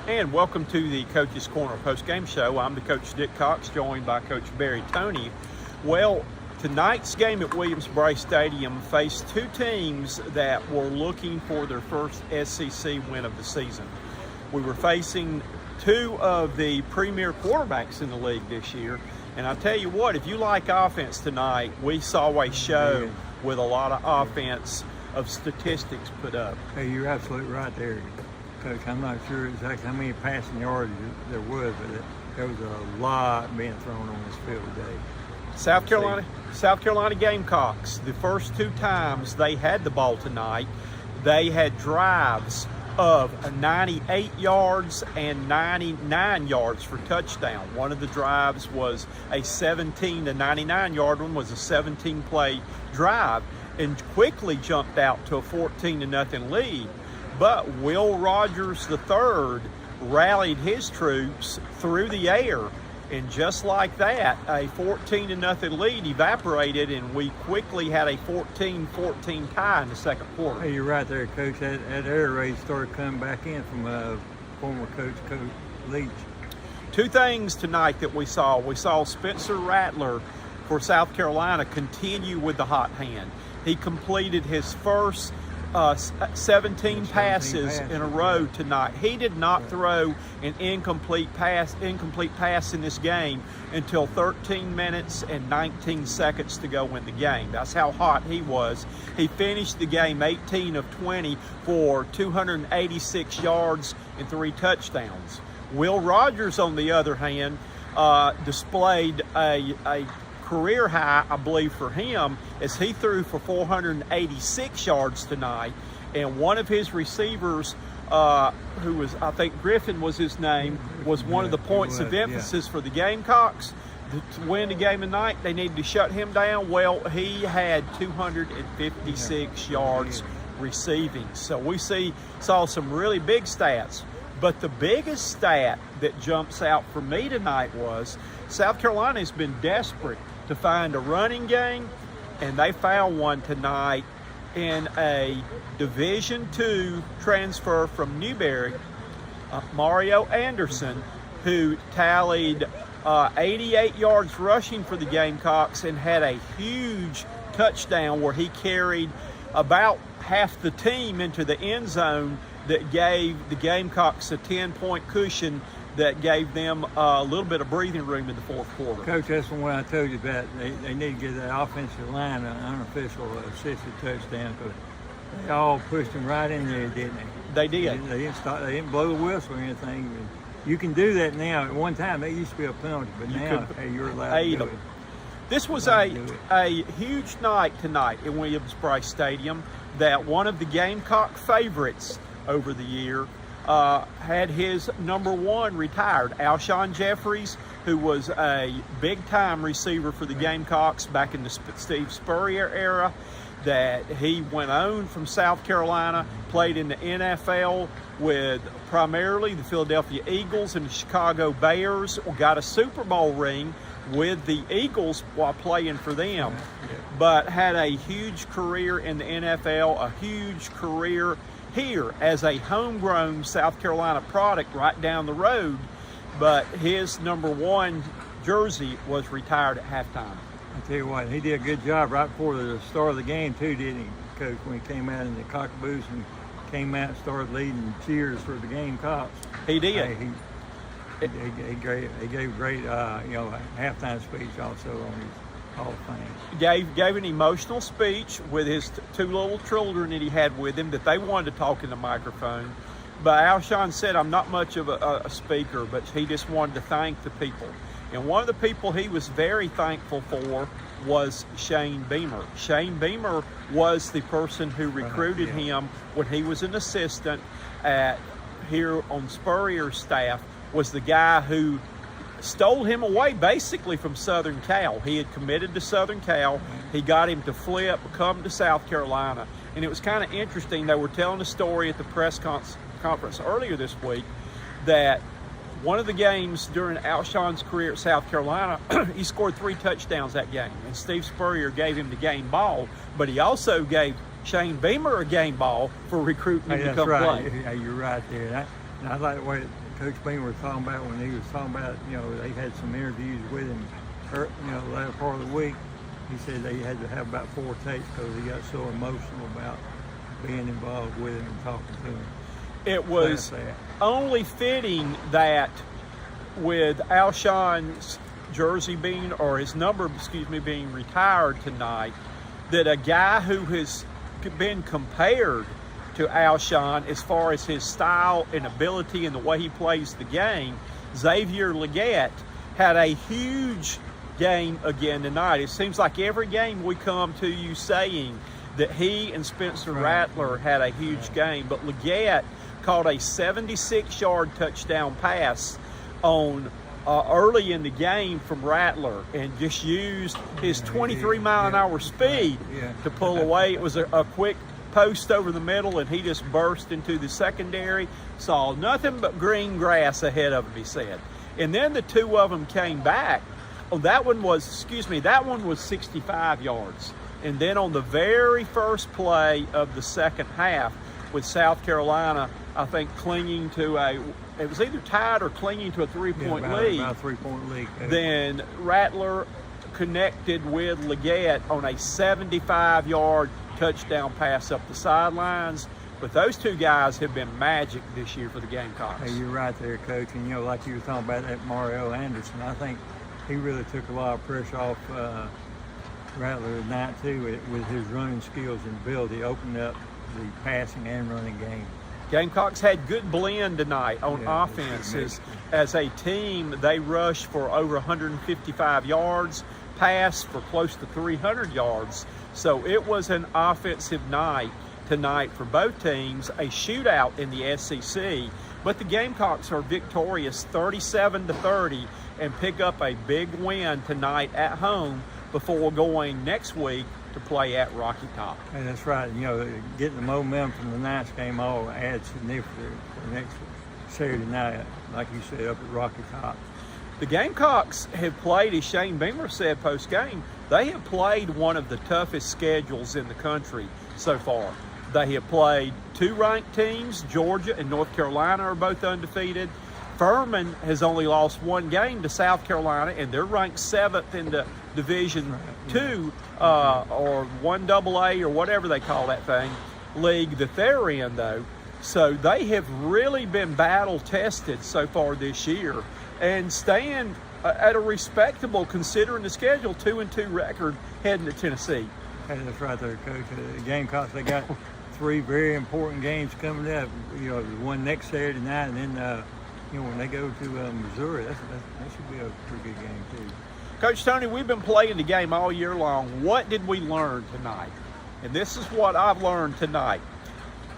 And welcome to the Coach's Corner post-game show. I'm the coach, Dick Cox, joined by Coach Barry Toney. Well, tonight's game at Williams-Brice Stadium faced two teams that were looking for their first SEC win of the season. We were facing two of the premier quarterbacks in the league this year. And I tell you what, if you like offense tonight, we saw a show with a lot of offense of statistics put up. Hey, you're absolutely right there, Coach. I'm not sure exactly how many passing yards there was, but there was a lot being thrown on this field today. South Carolina Gamecocks, the first two times they had the ball tonight, they had drives of 98 yards and 99 yards for touchdown. One of the drives was a 17 to 99 yard one, was a 17 play drive, and quickly jumped out to a 14-0 lead. But Will Rogers III rallied his troops through the air, and just like that, a 14-0 lead evaporated, and we quickly had a 14-14 tie in the second quarter. Hey, you're right there, Coach. That air raid started coming back in from former Coach Leach. Two things tonight that we saw. We saw Spencer Rattler for South Carolina continue with the hot hand. He completed his first 17 passes in a row tonight. He did not throw an incomplete pass in this game until 13 minutes and 19 seconds to go in the game. That's how hot he was. He finished the game 18 of 20 for 286 yards and 3 touchdowns. Will Rogers, on the other hand, displayed a career high, I believe, for him, as he threw for 486 yards tonight. And one of his receivers, who was, I think Griffin was his name, was one of the points of emphasis for the Gamecocks. To win the game tonight, they needed to shut him down. Well, he had 256 yards receiving. So we saw some really big stats. But the biggest stat that jumps out for me tonight was South Carolina has been desperate to find a running game, and they found one tonight in a Division II transfer from Newberry, Mario Anderson, who tallied 88 yards rushing for the Gamecocks and had a huge touchdown where he carried about half the team into the end zone that gave the Gamecocks a 10-point cushion that gave them a little bit of breathing room in the fourth quarter. Coach, that's the one I told you about. They need to give that offensive line an unofficial assisted touchdown, because they all pushed them right in there, didn't they? They did. They didn't stop. They didn't blow the whistle or anything. You can do that now. At one time, that used to be a penalty, but now you're allowed to do it. This was a huge night tonight in Williams-Brice Stadium, that one of the Gamecock favorites over the year had his number one retired. Alshon Jeffries, who was a big-time receiver for the Gamecocks back in the Steve Spurrier era, that he went on from South Carolina, played in the NFL with primarily the Philadelphia Eagles and the Chicago Bears, got a Super Bowl ring with the Eagles while playing for them, but had a huge career in the NFL, a huge career here as a homegrown South Carolina product right down the road, but his number one jersey was retired at halftime. I tell you what, he did a good job right before the start of the game too, didn't he, Coach? When he came out in the cockaboose and came out and started leading cheers for the Gamecocks. He did. He gave great, halftime speech also on his Hall of Fame. Gave an emotional speech with his two little children that he had with him, that they wanted to talk in the microphone. But Alshon said, I'm not much of a speaker, but he just wanted to thank the people. And one of the people he was very thankful for was Shane Beamer. Shane Beamer was the person who recruited him when he was an assistant here on Spurrier's staff, was the guy who stole him away basically from Southern Cal. He had committed to Southern Cal. He got him to flip, come to South Carolina. And it was kind of interesting. They were telling a story at the press conference earlier this week that one of the games during Alshon's career at South Carolina, he scored 3 touchdowns that game. And Steve Spurrier gave him the game ball, but he also gave Shane Beamer a game ball for recruiting him to come play. Yeah, you're right there. And I like the way Coach Bean was talking about when he was talking about, they had some interviews with him, the latter part of the week. He said they had to have about 4 takes because he got so emotional about being involved with him and talking to him. It was only fitting that with Alshon's jersey being, or his number, being retired tonight, that a guy who has been compared to Alshon as far as his style and ability and the way he plays the game, Xavier Legette, had a huge game again tonight. It seems like every game we come to you saying that he and Spencer Rattler had a huge game, but Legette caught a 76-yard touchdown pass on early in the game from Rattler and just used his 23-mile-an-hour speed to pull away. It was a quick post over the middle, and he just burst into the secondary, saw nothing but green grass ahead of him, he said. And then the two of them came back. Oh, that one was 65 yards. And then on the very first play of the second half, with South Carolina, I think clinging to it was either tied or clinging to a three-point lead. About a 3-point lead. Then Rattler connected with Legette on a 75-yard touchdown pass up the sidelines. But those two guys have been magic this year for the Gamecocks. Hey, you're right there, Coach. And, like you were talking about that Mario Anderson, I think he really took a lot of pressure off Rattler tonight, too, with his running skills and ability, opening up the passing and running game. Gamecocks had good blend tonight on offense. As a team, they rushed for over 155 yards, passed for close to 300 yards. So it was an offensive night tonight for both teams, a shootout in the SEC. But the Gamecocks are victorious 37-30 and pick up a big win tonight at home before going next week to play at Rocky Top. Hey, that's right. Getting the momentum from the night's game all adds significantly for the next Saturday night, like you said, up at Rocky Top. The Gamecocks have played, as Shane Beamer said post-game, they have played one of the toughest schedules in the country so far. They have played 2 ranked teams. Georgia and North Carolina are both undefeated. Furman has only lost 1 game to South Carolina, and they're ranked 7th in the Division II, or 1AA, or whatever they call that thing, league that they're in, though. So they have really been battle-tested so far this year and stand at a respectable, considering the schedule, 2-2 record heading to Tennessee. Hey, that's right there, Coach. The Gamecocks, they got 3 very important games coming up. The one next Saturday night, and then when they go to Missouri, that should be a pretty good game too. Coach Toney, we've been playing the game all year long. What did we learn tonight? And this is what I've learned tonight,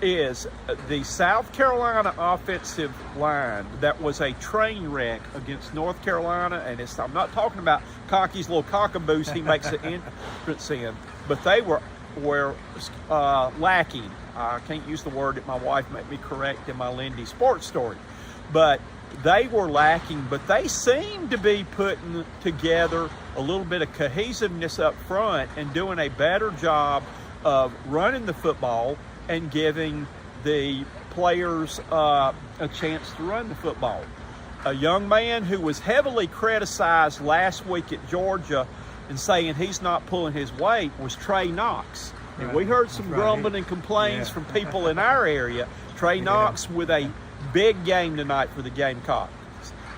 is the South Carolina offensive line that was a train wreck against North Carolina, and I'm not talking about Cocky's little cockaboose he makes an entrance in, but they were lacking. I can't use the word that my wife made me correct in my Lindy sports story. But they were lacking, but they seemed to be putting together a little bit of cohesiveness up front and doing a better job of running the football and giving the players a chance to run the football. A young man who was heavily criticized last week at Georgia and saying he's not pulling his weight was Trey Knox. And we heard some grumbling and complaints from people in our area. Trey Knox with a big game tonight for the Gamecocks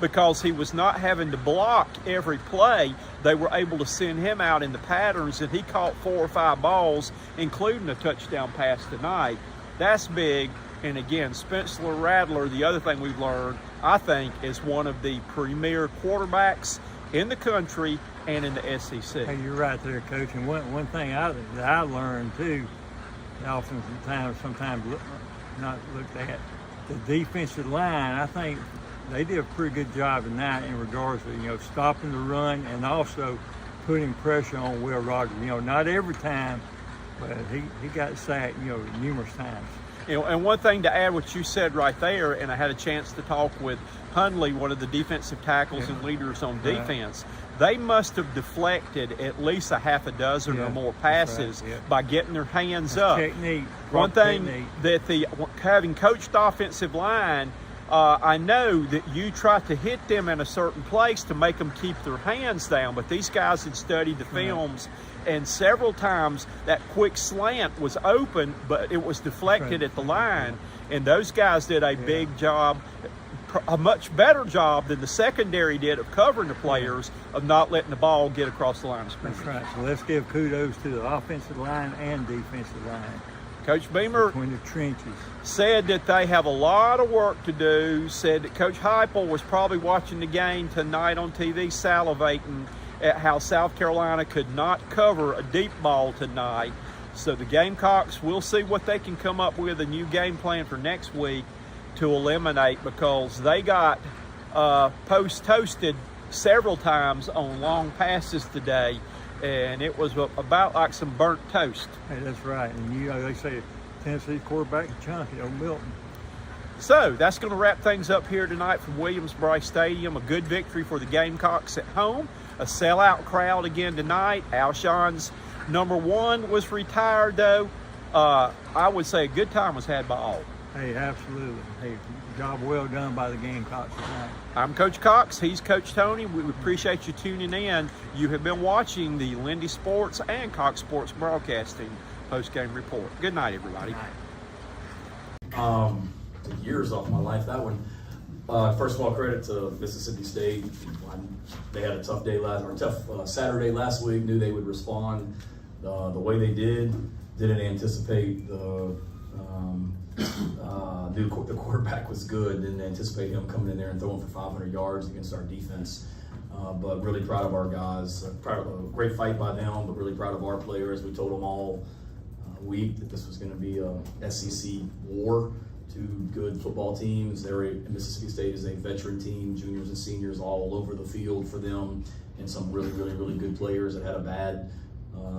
because he was not having to block every play. They were able to send him out in the patterns, and he caught 4 or 5 balls, including a touchdown pass tonight. That's big. And again, Spencer Rattler, the other thing we've learned, I think, is one of the premier quarterbacks in the country and in the SEC. Hey, you're right there, Coach. And one thing that I learned too, sometimes not looked at, the defensive line. I think they did a pretty good job tonight in regards to stopping the run and also putting pressure on Will Rogers. Not every time, but he got sacked numerous times. And one thing to add what you said right there, and I had a chance to talk with Hundley, one of the defensive tackles and leaders on defense. They must have deflected at least a half a dozen or more passes by getting their hands up. Technique. One thing that having coached offensive line, I know that you try to hit them in a certain place to make them keep their hands down, but these guys had studied the films, and several times that quick slant was open, but it was deflected at the line, and those guys did a big job, a much better job than the secondary did of covering the players, of not letting the ball get across the line of scrimmage. That's right. So let's give kudos to the offensive line and defensive line. Coach Beamer Between the trenches. said that they have a lot of work to do, said that Coach Heupel was probably watching the game tonight on TV salivating at how South Carolina could not cover a deep ball tonight. So the Gamecocks, we'll see what they can come up with, a new game plan for next week to eliminate, because they got post-toasted several times on long passes today, and it was about like some burnt toast. Hey, that's right. And they say Tennessee quarterback chunky, old Milton. So that's going to wrap things up here tonight from Williams-Brice Stadium. A good victory for the Gamecocks at home. A sellout crowd again tonight. Alshon's number 1 was retired, though. I would say a good time was had by all. Hey, absolutely. Hey, job well done by the Gamecocks tonight. I'm Coach Cox. He's Coach Toney. We appreciate you tuning in. You have been watching the Lindy Sports and Cox Sports Broadcasting post-game report. Good night, everybody. Good night. Took years off my life, that one. First of all, credit to Mississippi State. They had a tough day Saturday last week. Knew they would respond the way they did. Didn't anticipate knew the quarterback was good. Didn't anticipate him coming in there and throwing for 500 yards against our defense. But really proud of our guys. Proud of a great fight by them, but really proud of our players. We told them all week that this was going to be a SEC war. 2 good football teams. Mississippi State is a veteran team, juniors and seniors all over the field for them, and some really, really, really good players that had a bad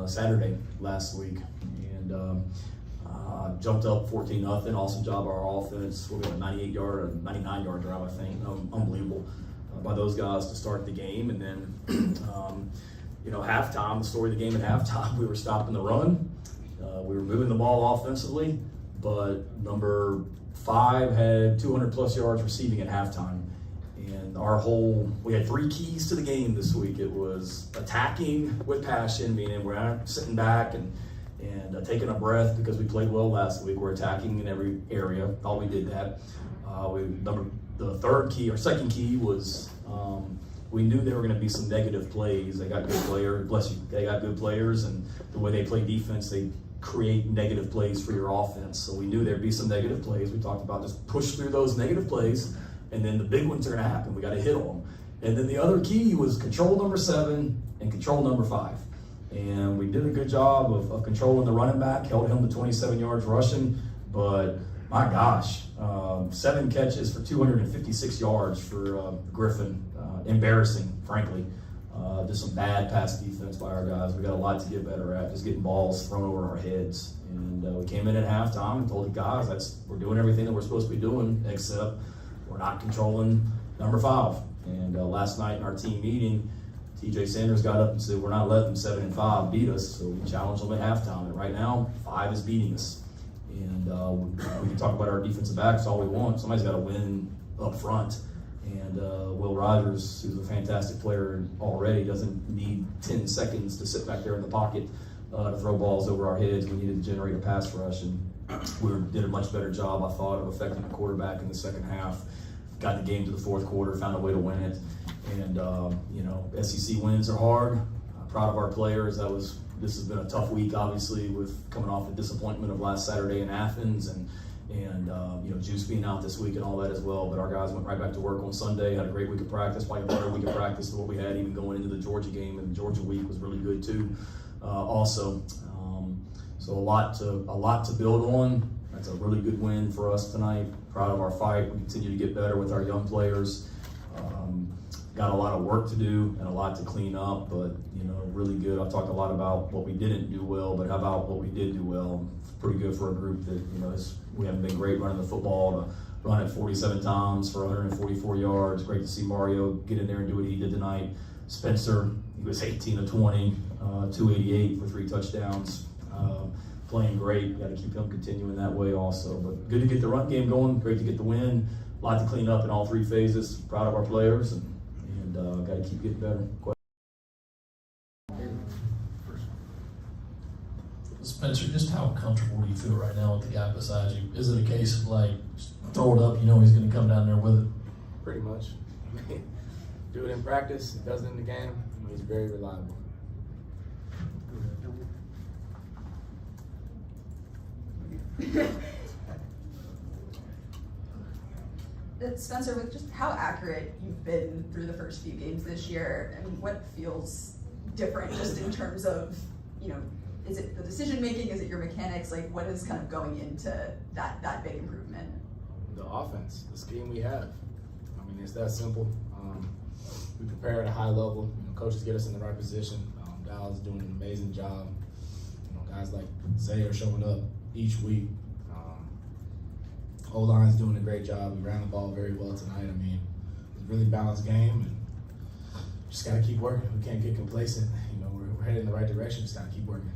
Saturday last week. And jumped up 14-0. Awesome job by our offense. We'll get a 99-yard drive, I think. Unbelievable by those guys to start the game. And then, halftime, the story of the game at halftime, we were stopping the run. We were moving the ball offensively, but number 5 had 200-plus yards receiving at halftime. And we had 3 keys to the game this week. It was attacking with passion, meaning we're not sitting back and taking a breath because we played well last week. We're attacking in every area. Thought we did that. The second key was we knew there were going to be some negative plays. They got good players. Bless you. They got good players, and the way they play defense, they create negative plays for your offense. So we knew there'd be some negative plays. We talked about just push through those negative plays, and then the big ones are going to happen. We got to hit them. And then the other key was control number 7 and control number 5. And we did a good job of controlling the running back, held him to 27 yards rushing. But my gosh, 7 catches for 256 yards for Griffin. Embarrassing, frankly. Just some bad pass defense by our guys. We got a lot to get better at, just getting balls thrown over our heads. And we came in at halftime and told the guys, we're doing everything that we're supposed to be doing, except we're not controlling number 5. And last night in our team meeting, TJ Sanders got up and said, we're not letting 7 and 5 beat us, so we challenged them at halftime. And right now, 5 is beating us. And we can talk about our defensive backs all we want. Somebody's got to win up front. And Will Rogers, who's a fantastic player already, doesn't need 10 seconds to sit back there in the pocket to throw balls over our heads. We needed to generate a pass rush, and we did a much better job, I thought, of affecting the quarterback in the second half. Got the game to the fourth quarter, found a way to win it. And, SEC wins are hard. Proud of our players. This has been a tough week, obviously, with coming off the disappointment of last Saturday in Athens and Juice being out this week and all that as well. But our guys went right back to work on Sunday, had a great week of practice, probably a better week of practice than what we had even going into the Georgia game. And the Georgia week was really good too, also. So a lot to build on. That's a really good win for us tonight. Proud of our fight. We continue to get better with our young players. Got a lot of work to do and a lot to clean up, but really good. I've talked a lot about what we didn't do well, but how about what we did do well? Pretty good for a group that we haven't been great running the football. To run it 47 times for 144 yards. Great to see Mario get in there and do what he did tonight. Spencer, he was 18 of 20, 288 for 3 touchdowns. playing great. Got to keep him continuing that way also. But good to get the run game going. Great to get the win. A lot to clean up in all three phases. Proud of our players, and got to keep getting better. Spencer, just how comfortable do you feel right now with the guy beside you? Is it a case of like, just throw it up, you know he's going to come down there with it? Pretty much. Do it in practice, does it in the game. He's very reliable. Spencer, with just how accurate you've been through the first few games this year, I mean, what feels different just in terms of, you know, is it the decision making? Is it your mechanics? Like, what is kind of going into that big improvement? The offense, the scheme we have. I mean, it's that simple. We prepare at a high level. You know, coaches get us in the right position. Dallas is doing an amazing job. You know, guys like Zay are showing up each week. O-line's doing a great job. We ran the ball very well tonight. I mean, it's a really balanced game, and just got to keep working. We can't get complacent. You know, we're headed in the right direction. Just got to keep working.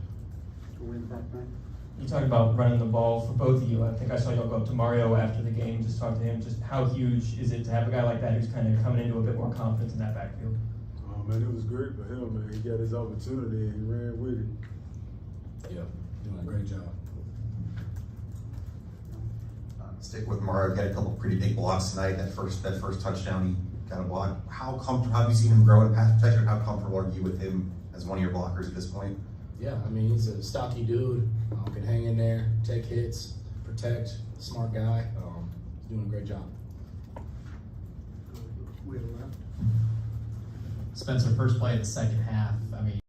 You talked about running the ball for both of you. I think I saw y'all go up to Mario after the game, just talk to him. Just how huge is it to have a guy like that who's kind of coming into a bit more confidence in that backfield? Oh man, it was great for him, man. He got his opportunity and he ran with it. Yeah, doing a great job. Stick with Mario. He had a couple pretty big blocks tonight. That first touchdown, he got a block. How comfortable have you seen him grow in pass protection? How comfortable are you with him as one of your blockers at this point? Yeah, I mean, he's a stocky dude. Can hang in there, take hits, protect. Smart guy. He's doing a great job. Spencer, first play of the second half. I mean,